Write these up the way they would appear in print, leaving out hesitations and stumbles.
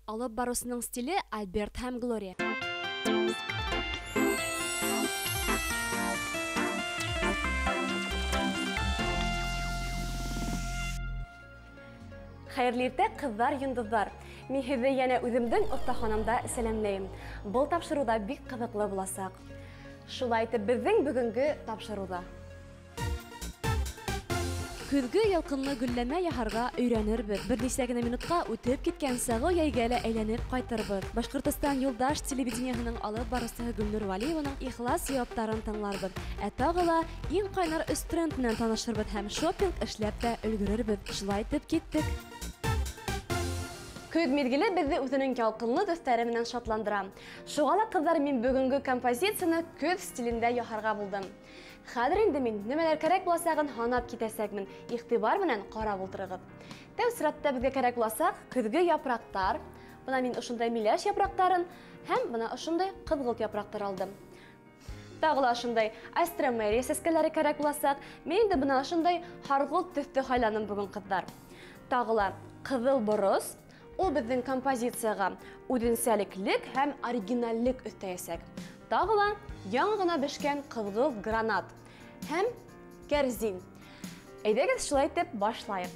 алып барусының стиле Альберт һәм Глория. Хәерле иртә, кызлар, йондызлар. Мин һеҙҙе йәнә үҙемдең оҫтаханамда сәләмләйем. Был тапшырыуҙа бик ҡыҙыҡлы буласаҡ. Шулай итеп, беҙҙең бөгөнгө тапшырыуҙа. Көҙгө ялҡынлы гөлләмә яһарға өйрәнербеҙ. Бер нисә генә минутҡа үтеп киткән сағыу йәйгә әйләнеп ҡайтырбыҙ. Башҡортостан Юлдаш телевидениеһының алып барыусыһы Гөлнур Валиеваның ихлас яуаптарын тыңларбыҙ. Ә тағы ла иң ҡайнар өс тренд менән танышырбыҙ һәм шопинг эшләп тә өлгөрөрбөҙ. Шулай итеп киттек. Көҙ миҙгеле беҙҙе үҙенең ялҡынлы төҫтәре менән шатландыра. Шуға ла, ҡыҙҙар, мин бөгөнгө композицияны көҙ стилендә яһарға булдым. Хәҙер инде мин нимәләр кәрәк буласағын һанап китәсәкмен. Иғтибар менән ҡарап ултырығыҙ. Тәү сиратта беҙгә кәрәк буласаҡ көҙгө япраҡтар. Бына мин ошондай миләш япраҡтарын һәм бына ошондай ҡыҙғылт япраҡтар алдым. Тағы ла ошондай астромерия сәскәләре кәрәк буласаҡ. Мин инде бына ошондай һарғылт төҫтө һайланым бөгөн, ҡыҙҙар. Тағы ла ҡыҙыл борос. Ул беҙҙең композицияға үҙенсәлеклек һәм оригиналлек өҫтәйәсәк. Тағы ла яңы ғына бешкән ҡыҙғылт гранат һәм кәрзин. Әйҙәгеҙ, шулай итеп башлайыҡ.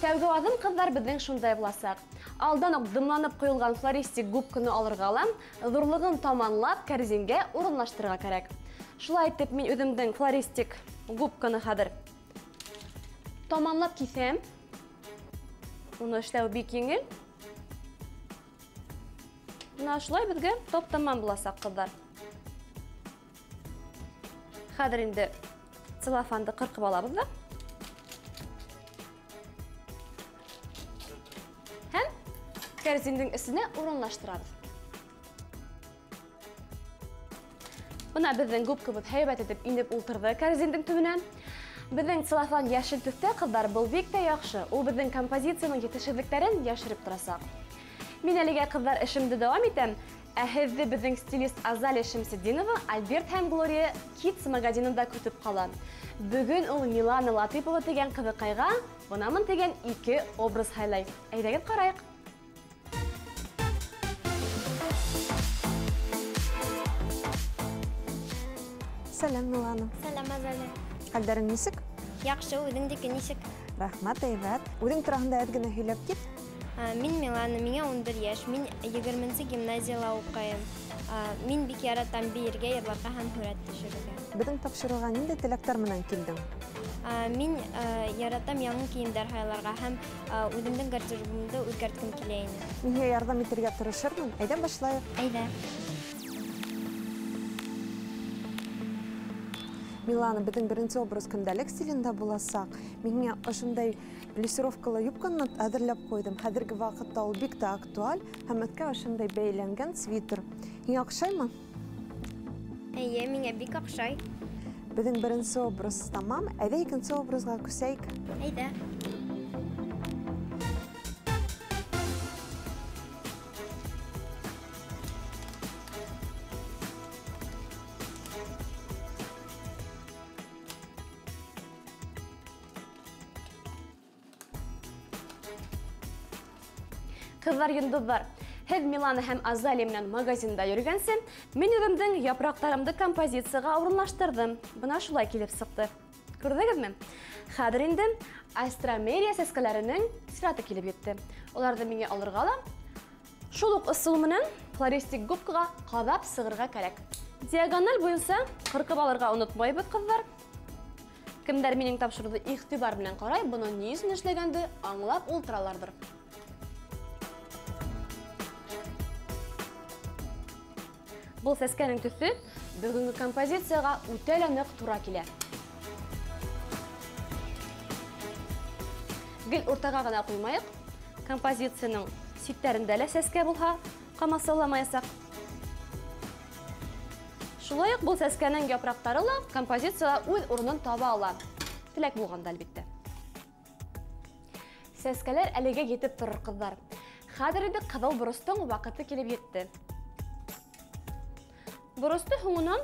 Тәүге аҙым, ҡыҙҙар, беҙҙең шундай буласаҡ. Алдан уҡ дымланып ҡойолған флористик губканы алырға ла, ҙурлығын таманлап кәрзингә урынлаштырырға кәрәк. Шулай итеп, мин үҙемдең флористик губканы хәҙер таманлап киҫәм. Уны эшләү бик еңел. Шулай беҙгә топ-таман буласаҡ, ҡыҙҙар. Хәҙер инде целлофанды ҡырҡып алабыҙ да. Һәм кәрзиндең эсенә урынлаштырабыҙ. Бына беҙҙең губкабыҙ һәйбәт итеп инеп ултырҙы кәрзиндең төбөнә. Беҙҙең целлофан йәшел төҫтә, ҡыҙҙар, был бик тә яҡшы. Ул беҙҙең композицияның етешһеҙлектәрен йәшереп торасаҡ. Мин әлегә, ҡыҙҙар, эшемде дауам итәм. Ә һеҙҙе беҙҙең стилист Азалия Шәмсетдинова Альберт һәм Глория Kids магазинында көтөп ҡала. Бөгөн ул Милана Латипова тигән ҡыҙыҡайға бынамын тигән 2 образ һайлай. Әйҙәгеҙ ҡарайыҡ. Сәләм, Милана. Сәләм, Азалия. Хәлдәрең нисек? Яҡшы, үҙеңдеке нисек? Рәхмәт, әйбәт. Үҙең тураһында әҙ генә һөйләп кит. Мин Милана, миңә 11 йәш. Мин 20-нче гимназияла уҡыйым. Мин бик яратам бейергә, йырларға һәм һүрәт төшөрөргә. Беҙҙең тапшырыуға ниндәй теләктәр менән килдең? Мин яратам яңы кейемдәр һайларға һәм үҙемдең гардеробымды үҙгәрткем килә ине. Мин һиңә ярҙам итергә тырышырмын. Әйҙә башлайыҡ. Әйҙә. Милана, беҙҙең беренсе образ көндәлек стилендә буласаҡ. Мин һиңә ошондай плессировкалы юбканы әҙерләп ҡуйҙым. Хәҙерге ваҡытта ул бик тә актуаль һәм өҫкә ошондай бәйләнгән свитер. Һиңә оҡшаймы? Эйе, миңә бик оҡшай. Беҙҙең беренсе образ тамам. Әйҙә икенсе образға күсәйек. Әйҙә. Ҡыҙҙар, йондоҙҙар, һеҙ Милана һәм Азалия менән магазинда йөрөгәнсе, мин үҙемдең япраҡтарымды композицияға урынлаштырҙым. Бына шулай килеп сыҡты. Күрҙегеҙме? Хәҙер инде астромерия сәскәләренең сираты килеп етте. Уларҙы миңә алырға ла шул уҡ ысул менән флористик губкаға ҡаҙап сығырға кәрәк. Диагональ буйынса ҡырҡып алырға онотмайбыҙ, ҡыҙҙар. Кемдәр минең тапшырыуҙы иғтибар менән ҡарай, быны ни өсөн эшләгәнде аңлап ултыраларҙыр. Был сәскәнең төҫө бөгөнгө композицияға үтә лә ныҡ тура килә. Гел уртаға ғына ҡуймайыҡ. Композицияның ситтәрендә лә сәскә булһа, ҡамасауламаясаҡ. Шулай уҡ был сәскәнең япраҡтары ла композицияла үҙ урынын таба ала. Теләк булғанда, әлбиттә. Сәскәләр әлегә етеп торор, ҡыҙҙар. Хәҙер инде ҡыҙыл боростың ваҡыты килеп етте. Боросты һуңынан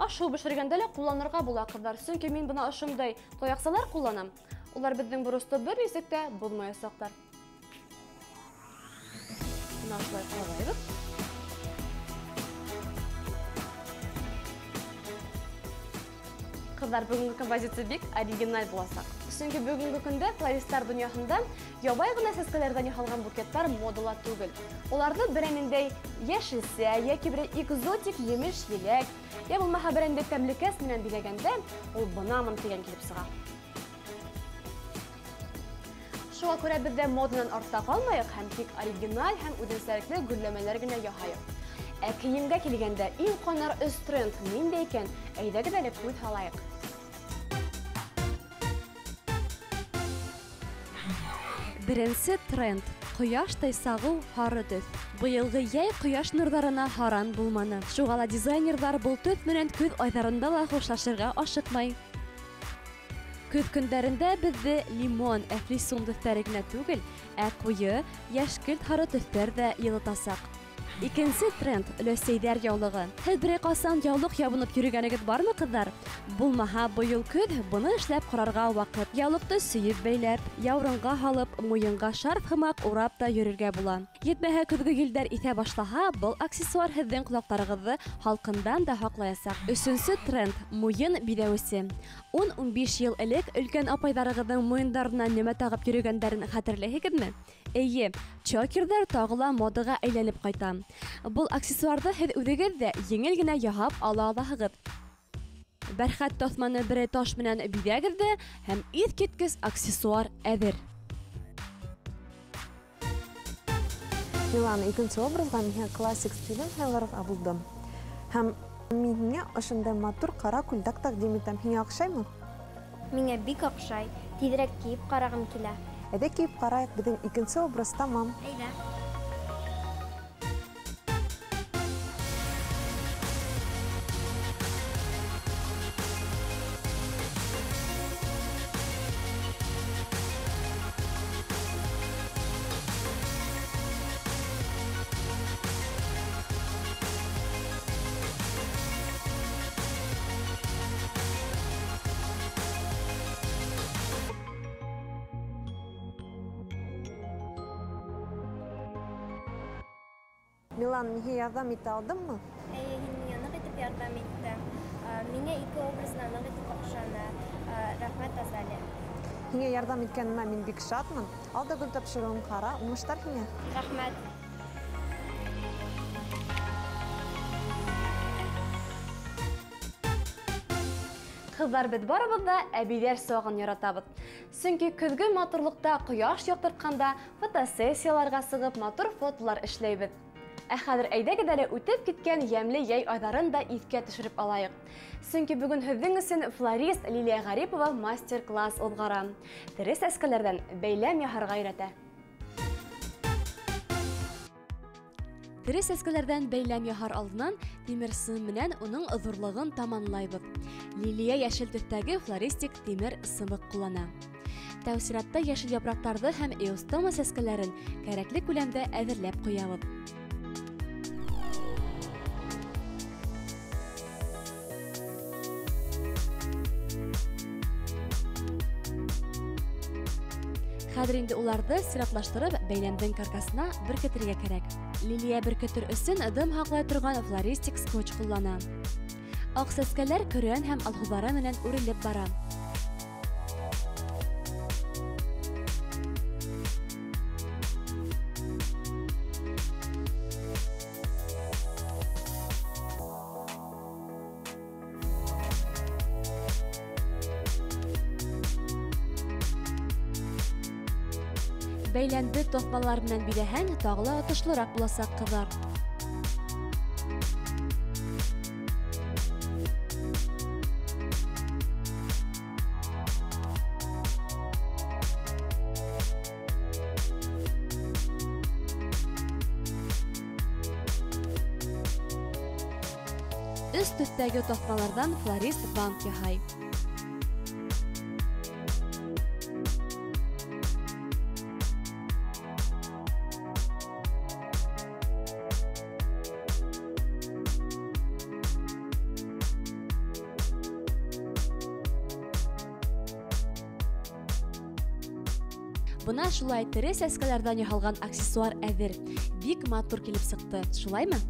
ашу бешергәндә лә ҡулланырға була, ҡыҙҙар. Сөнки мин бына ошондай тояҡсалар ҡулланам. Улар беҙҙең боросто бер нисек тә боҙмаясаҡтар. Нашылай қойғайбыз. Қыздар, бүгінгі композиция бек оригинал боласақ. Чөнки бүгінгі күндә флористар дөньясында ябай гына сәскәләрдән яһалган букеттар модала түгел. Оларды берәмендәй яшелсә, яки бер экзотик емеш-еләк, я булмаһа берәндәй тәмлекәс менән биләгәндә, ул бынамын дигән килеп сыга. Шуңа күрә без дә модадан артта калмаек һәм тик оригинал һәм үзенчәлекле гөлләмәләр генә яһаек. Ә киемгә килгәндә иң канар өст тренд нинди икән? Әйдәгез әле күз һалайык. Беренче тренд – кояштай сагу хары төс. Быелгы яй кояш нурларына харан булманы. Шуңа ла дизайнерлар бул төс менән күз айдарында ла хушлашырга ашыкмай. Көз көндәрендә бездә лимон, әфлисун төсләре генә түгел, ә куе, яшькелт хары төсләр дә йылытасак. Икенче тренд – өләсәйдәр яулыгы. Һез бер касан яулык ябынып йөргәнегез бармы, кызлар? Булмаһа, быел көз буны эшләп карарга вакыт. Яулыкты сөйеп бәйләп, яурынга һалып, муенга шарф һымак урап та йөрергә була. Етмәһә, көзге гилдәр исә башлаһа, был аксессуар һезнең колакларыгызны халкындан да хаклаясак. Өченче тренд – муен бидәвесе. 10-15 ел элек өлкән апайдарыгызның муеннарына нимә тагып йөргәннәрен хәтерләйсезме? Әйе, чокердар тагыла модага әйләнеп кайта. Бұл аксессуарды һез үҙегеҙ дә еңел генә яһап ала алаһығыҙ. Бәрхәт таҫманы берәй таш менән биҙәгеҙ дә һәм иҫ киткес аксессуар әҙер. Милана, икенче образға миңә классик стилен һайларға булдым. Һәм миңә ошондай матур ҡара күлдәк тәҡдим итәм. Һиңә оҡшаймы? Миңә бик оҡшай. Тиҙерәк кейеп ҡарағым килә. Әйҙә кейеп ҡарайыҡ, беҙҙең икенсе образ тамам. Әйҙә. Милан, миңә ярҙам итә алдыңмы? Әйе, һин миңә ныҡ итеп ярҙам иттең. Миңә ике образына ныҡ итеп оҡшаны. Рәхмәт, Азалия. Һиңә ярҙам иткәнемә мин бик шатмын. Ал да гөл тапшырыуын ҡара, уңыштар һиңә. Рәхмәт. Кызлар, бит барыбыҙ да әбейҙәр сағын яратабыҙ. Сөнки көҙгө матурлыҡта ҡояш яҡтыртҡанда фотосессияларға сығып матур фотолар эшләйбеҙ. Ә хәҙер әйҙәгеҙ әле үтеп киткән йәмле йәй айҙарын да иҫкә төшөрөп алайыҡ. Сөнки бөгөн һеҙҙең өсөн флорист Лилия Ғарипова мастер-класс уҙғара. Тере сәскәләрҙән бәйләм яһарға өйрәтә. Тере сәскәләрҙән бәйләм яһар алдынан тимер сым менән уның ҙурлығын таманлайбыҙ. Лилия йәшел төҫтәге флористик тимер сымыҡ ҡуллана. Тәүсиратта йәшел япраҡтарҙы һәм эостома сәскәләрен кәрәкле күләмдә әҙерләп ҡуябыҙ. Хәҙер инде уларҙы сиратлаштырып бәйләмдең каркасына беркетергә кәрәк. Лилия беркетер өсөн дым һаҡлай торған флористик скотч ҡуллана. Аҡ сәскәләр көрән һәм алһыҙары менән үрелеп бара. Бәйләнде тоҫмалар менән биләһәң, тағы ла отошлораҡ буласаҡ, ҡыҙҙар. Өс төҫтәге тоҫмаларҙан флорист бант яһай. Бына шулай тере сәскәләрдән яһалган аксессуар әзер. Бик матур килеп сыкты. Шулаймы?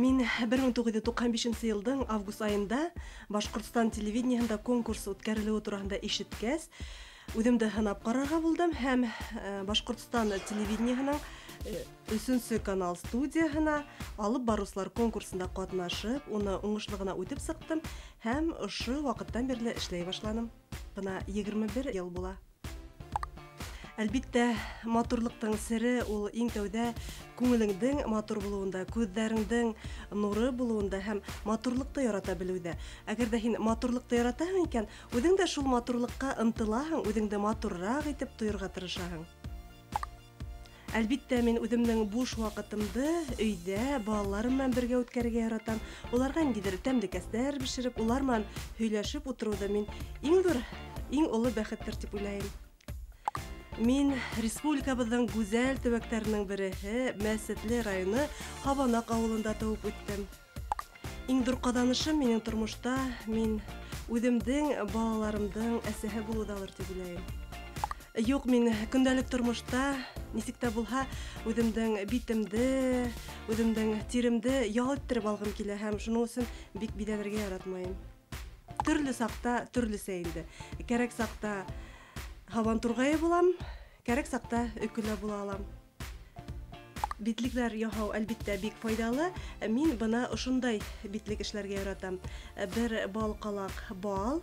Мин 1995 елдың август айында Башкортстан телевидениеһендә конкурс үткәрелүе турында ишеткәс, үземдә һынап карарга булдым һәм Башкортстан телевидениеһенең 3-нче канал студияһына алып баручылар конкурсында катнашып, уны уңышлы гына үтеп сыктым һәм ошо вакыттан бирле эшләй башладым. Бына 21 ел була. Әлбиттә, матурлыктың сире ул иң тәүдә күңелеңнең матур булуында, күзләреңнең нуры булуында һәм матурлыкты ярата белүдә. Әгәр дә һин матурлыкты яратаһың икән, үзең дә шул матурлыкка ынтылаһың, үзеңне матуррак итеп тоерга тырышаһың. Әлбиттә, мин үземнең буш вакытымды өйдә балаларым белән бергә үткәрергә яратам. Уларга ниндидер тәмле кәсләр бишереп, улар белән һөйләшеп утыруды мин иң олы бәхеттер дип уйлыйм. Мин республикабызның гүзәл төбәкләренең береһе Мәсетле районы Хабанак авылында туып үттем. Иң зур казанышым минең тормышта мин үземнең балаларымның әсәһе булудалыр дип уйлыйм. Юк, мин көндәлек тормышта нисек тә булһа үземнең битемде, үземнең тиремде ял иттереп алгым килә һәм шуның өчен бик биләнергә яратмыйм. Төрле сакта төрлесе инде. Кәрәк сакта Хаван тургай булам, кәрәк сакта өкүлә була алам. Битлекләр яһау әлбиттә бик файдалы. Мин бына ошондай битлек эшләргә яратам. Бер балкалак бал,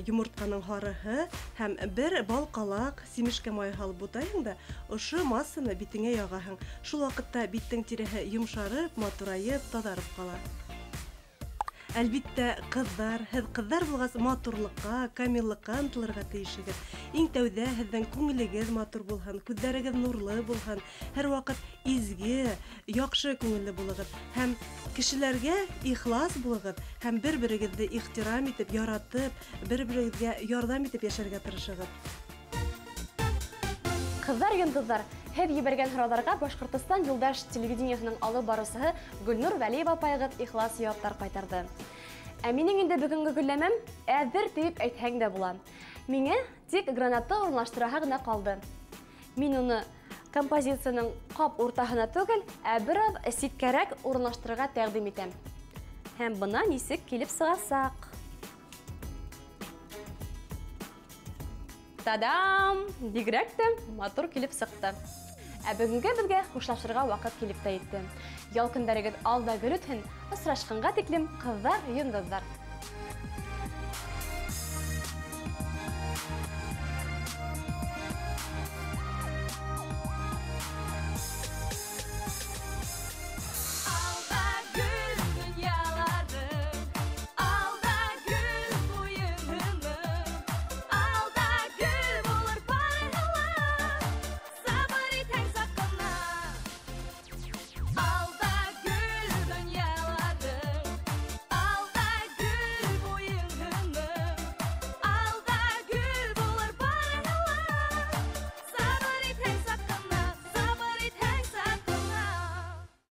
йомыртканың һарыһы һәм бер балкалак симешкә май һалып бутайың да, ошо массаны битеңә ягаһың. Шул вакытта биттең тиреһе йомшарып, матурайып, тазарып кала. Әлбиттә, һез кызлар булгас матурлыкка, камиллыкка ынтылырга тиешсез. Иң тәүдә һезнең күңелегез матур булһын, күзләрегез нурлы булһын, һәр вакыт изге, яхшы күңелле булыгыз һәм кешеләргә ихлас булыгыз һәм бер-берегезне ихтирам итеп, яратып, бер-берегезгә ярдәм итеп яшәргә тырышыгыз. Кызлар, йондызлар, һәр ебәргән һорауларга Башкортстан Юлдаш телевидениеһенең алып баручысы Гөлнур Вәлиева апайгыз ихлас җаваплар кайтарды. Ә минең инде бүгенге гөлләмәм әзер дип әйтһәң дә була. Миңа тик гранатты урнаштыраһа гына калды. Мин уны композицияның кап уртаһына түгел, ә бераз ситкәрәк урнаштырырга тәкъдим итәм. Һәм бына нисек килеп сыгасак. Тадам! Бигрәк тә матур килеп сыкты. Ә бүгенге безгә хушлашырга вакыт килеп тә итте. Ял көндәрегез алда гөр үтһен, осрашканга тиклем кызлар, йондызлар.